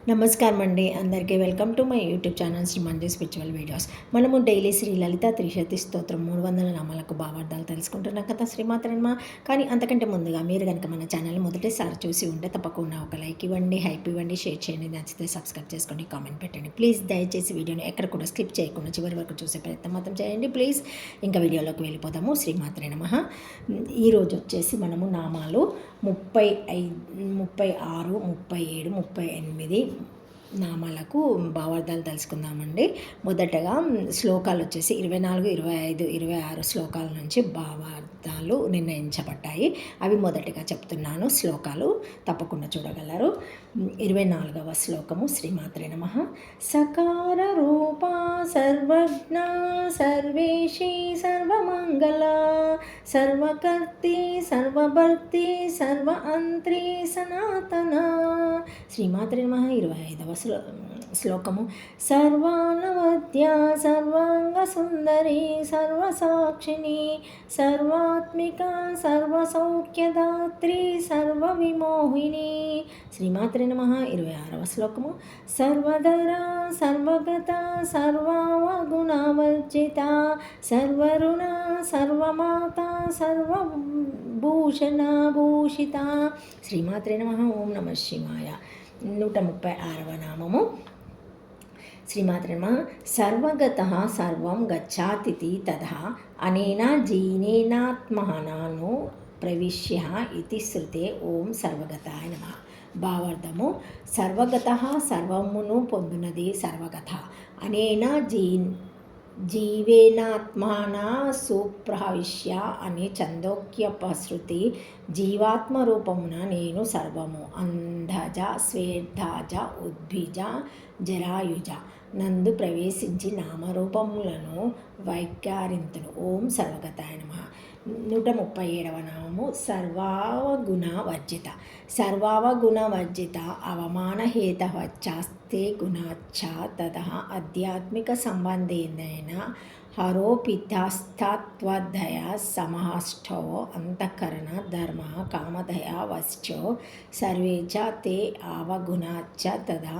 నమస్కారం అండి అందరికీ welcome to my YouTube channel Shri Manju spiritual videos. మనము డైలీ శ్రీ లలిత త్రిశతి స్తోత్రం 300 నామాలకు భావార్థాలు తెలుసుకుంటున్నాం కదా శ్రీమాత్రన్మ. కానీ అంతకంటే ముందుగా మీరు కనుక మన ఛానల్ మొదటిసారి చూసి ఉంటే తప్పకుండా ఒక లైక్ ఇవ్వండి, హైప్ ఇవ్వండి, షేర్ చేయండి, నచ్చితే సబ్స్క్రైబ్ చేసుకోండి, కామెంట్ పెట్టండి ప్లీజ్. దయచేసి వీడియోని ఎక్కడ కూడా స్కిప్ చేయకుండా చివరి వరకు చూసే ప్రయత్నం మాత్రం చేయండి ప్లీజ్. ఇంకా వీడియోలోకి వెళ్ళిపోదాము. శ్రీమాత్రే నమః. ఈరోజు వచ్చేసి మనము నామాలు 36, 37, 38 నామాలకు భావార్థాలు తెలుసుకుందామండి. మొదటగా శ్లోకాలు వచ్చేసి 24, 25, 26 శ్లోకాల నుంచి భావార్థాలు నిర్ణయించబడ్డాయి. అవి మొదటిగా చెప్తున్నాను. శ్లోకాలు తప్పకుండా చూడగలరు. 24వ శ్లోకము. శ్రీమాత్రే నమః. సకార రూపా సర్వజ్ఞ సర్వేషి సర్వమంగళ సర్వకర్తి సర్వభర్తి సర్వ అంత్రి సనాతన. శ్రీమాత్రే నమః. 25వ శ్లోకము. సర్వానవద్య సర్వాంగ సుందరి సర్వసాక్షిణి సర్వాత్మిక సర్వసౌఖ్యదాత్రి సర్వవిమోహిని. శ్రీమాత్రే నమః. 26వ శ్లోకము. సర్వధర సర్వగత సర్వగుణవర్జిత సర్వరుణ సర్వమాత సర్వభూషణ భూషిత. శ్రీమాత్రే నమః. ఓం నమః శివాయ. 136వ నామము. శ్రీమాత్రే నమః. సర్వగతః సర్వం గచ్ఛాతితి తథా అనేన జీనేనాత్మనాను ప్రవిశ్య ఇతి శృతే. ఓం సర్వగతాయ నమః. భావార్థము. సర్వగతః సర్వమును పొందునది సర్వగత. అనేన జీవేనాత్మానా సుప్రవిశ్య అనే చందోక్యోపశృతి. జీవాత్మ రూపమున నేను సర్వము అంధజ స్వేర్ధజ ఉద్భిజ జరాయుజ నందు ప్రవేశించి నామరూపములను వైఖ్యారింతును. ఓం సర్వగతాయ నమః. 137వ నామము. సర్వావగుణ వర్జిత. సర్వావగుణ వర్జిత అవమానహేతవచ్చాస్తే గుణాచ్చ తతః ఆధ్యాత్మిక సంబంధేన హరోపితాస్తత్వదయ సమహష్టో అంతఃకరణ ధర్మ కామదయ వశ్చో సర్వే చ తే అవగుణాచ్చ తదా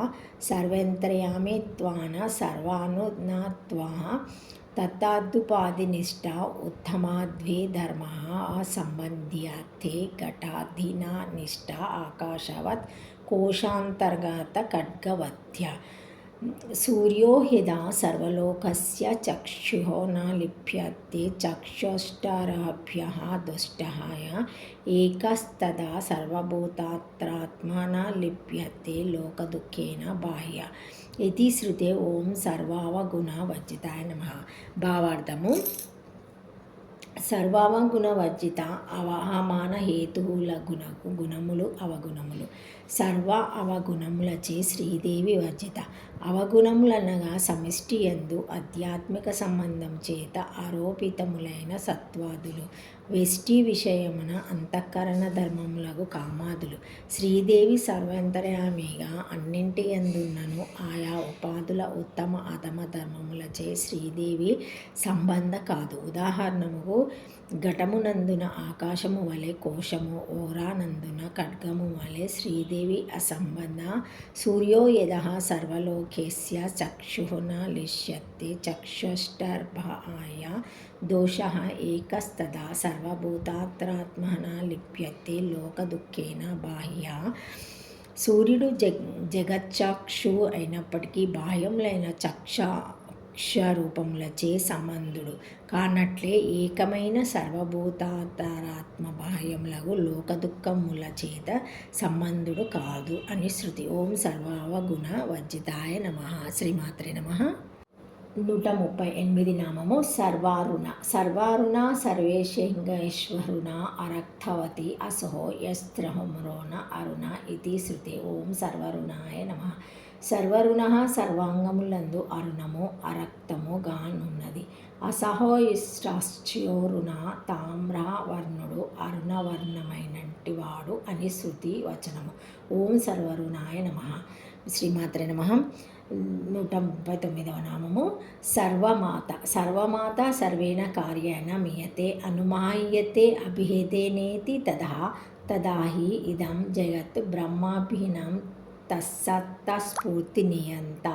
సర్వేంతర్యామిత్వాన సర్వానుజ్ఞాత్వా తత్తాదుపాధినిష్ట ఉత్తమాద్వే ధర్మ సంబంధ్యార్థే ఘటాధీనా నిష్ట ఆకాశవత్ కోశాంతర్గత ఖడ్గవత్య. సూర్యో యదా సర్వలోకస్య చక్షుః న లిప్యతే చక్షుష్టారభ్యః దుష్టః ఏకస్తదా సర్వభూతాత్రాత్మా న లిప్యతే లోకదుఃఖేన బాహ్య ఇతి శృతే. ఓం సర్వావగుణ వర్జితాయ నమః. భావార్థము. సర్వావగుణ వర్జిత అవమాన హేతువుల గుణములు అవగుణములు. సర్వ అవగుణములచే శ్రీదేవి వర్జిత. అవగుణములనగా సమిష్టి యందు ఆధ్యాత్మిక సంబంధం చేత ఆరోపితములైన సత్వాదులు, వెష్టి విషయమున అంతఃకరణ ధర్మములకు కామాదులు. శ్రీదేవి సర్వాంతర్యామిగా అన్నింటి యందున్నను ఆయా ఉపాధుల ఉత్తమ అధమ ధర్మములచే శ్రీదేవి సంబంధ కాదు. ఉదాహరణకు ఘటమునందున ఆకాశము వలె కోశము, ఓరానందున ఖడ్గము వలె శ్రీదేవి అసంబంధ. సూర్యో యదః సర్వలోకేస్య చక్షుః న లిష్యతే చక్షుష్టర్భాయ దోషః ఏకస్తదా సర్వభూతాత్రాత్మన లిప్యతే లోకదుఃఖేన బాహ్య. సూర్యుడు జగచ్చాక్షు అయినప్పటికీ బాహ్యములైన చక్షరూపములచే సంబంధుడు కానట్లే ఏకమైన సర్వభూతాంతరాత్మ బాహ్యములకు లోకదుఃఖముల చేత సంబంధుడు కాదు అని శృతి. ఓం సర్వావగుణ వర్జితాయ నమః. శ్రీమాత్రే నమః. 138 నామము. సర్వారుణ. సర్వారుణ సర్వేశేశ్వరుణ అరక్తవతి అసహో యస్త్రహుమ్రోణ అరుణ ఇతి శృతే. ఓం సర్వరుణాయ నమః. సర్వరుణ సర్వాంగములందు అరుణము అరక్తము గానున్నది. అసహోయిష్టాశ్చోరుణ తామ్రవర్ణుడు అరుణవర్ణమైనటి వాడు అని శృతి వచనము. ఓం సర్వరుణాయ నమః. శ్రీమాత్రే నమః. 139వ నామము. సర్వమాత. సర్వమాత సర్వేణ కార్యేణ మీయతే అనుమాయతే అభిహేతేనేతి తదా హి ఇదం జగత్ బ్రహ్మాభినం తస్సత్తా స్ఫూర్తి నియంత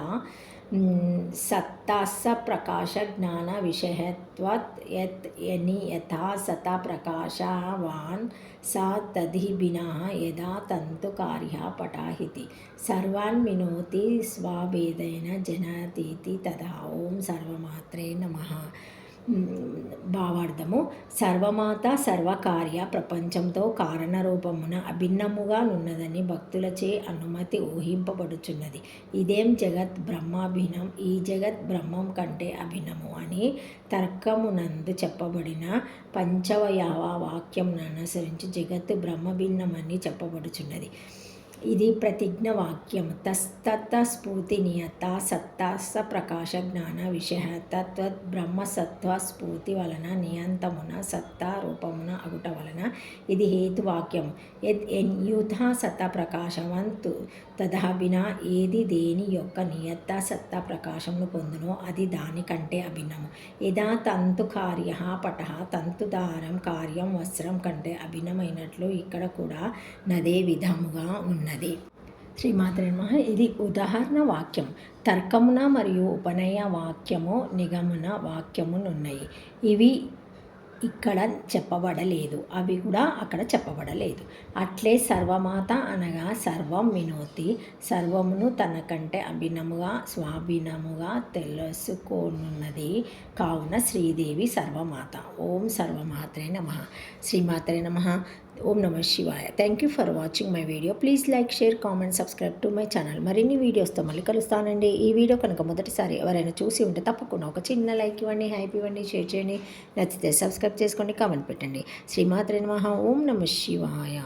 సత్తాస్స ప్రకాశ జ్ఞాన విషయత్వాత్ యత్ యని యథా సత ప్రకాశవాన్ సా తదిభినా యదా తంతు కార్య పటాహితి సర్వాన్ వినోతి స్వభేదైన జనతీతి తదా. ఓం సర్వమాత్రే నమః. భావార్థము: సర్వమాత సర్వకార్య ప్రపంచంతో కారణరూపమున అభిన్నముగా నున్నదని భక్తులచే అనుమతి ఊహింపబడుచున్నది. ఇదేం జగత్ బ్రహ్మాభిన్నం, ఈ జగత్ బ్రహ్మం కంటే అభిన్నము అని తర్కమునందు చెప్పబడిన పంచవయవ వాక్యమును అనుసరించి జగత్తు బ్రహ్మభిన్నమని చెప్పబడుచున్నది. ఇది ప్రతిజ్ఞ వాక్యం. తస్తత స్ఫూర్తి నియత సత్తాస ప్రకాశ జ్ఞాన విషయ తత్వత్ బ్రహ్మసత్వ స్ఫూర్తి వలన నియంతమున సత్తా రూపమున అగుట వలన ఇది హేతువాక్యము. యద్ ఎన్యుత సత్తా ప్రకాశవంతు తదభినా ఏది దేని యొక్క నియత సత్తా ప్రకాశమును పొందునో అది దానికంటే అభిన్నము. యదా తంతు కార్య పట తంతుదారం కార్యం వస్త్రం కంటే అభిన్నమైనట్లు ఇక్కడ కూడా నదే విధముగా ఉన్నది. శ్రీమాత్రే నమః. ఇది ఉదాహరణ వాక్యం. తర్కమున మరియు ఉపనయ వాక్యము నిగమన వాక్యమునున్నాయి. ఇవి ఇక్కడ చెప్పబడలేదు, అవి కూడా అక్కడ చెప్పబడలేదు. అట్లే సర్వమాత అనగా సర్వం వినోతి, సర్వమును తనకంటే అభిన్నముగా స్వాభిన్నముగా తెలుసుకోనున్నది కావున శ్రీదేవి సర్వమాత. ఓం సర్వమాత్రే నమః. శ్రీమాత్రే నమః. ఓం నమః శివాయ. Thank you for watching my video. Please like, share, comment, subscribe to my channel. మరిన్ని వీడియోస్తో మళ్ళీ కలుస్తానండి. ఈ వీడియో కనుక మొదటిసారి ఎవరైనా చూసి ఉంటే తప్పకుండా ఒక చిన్న లైక్ ఇవ్వండి, హైప్ ఇవ్వండి, షేర్ చేయండి. నచ్చితే సబ్స్క్రైబ్ చేసుకోండి, కామెంట్ పెట్టండి. శ్రీమాత్రే నమః. ఓం నమః శివాయ.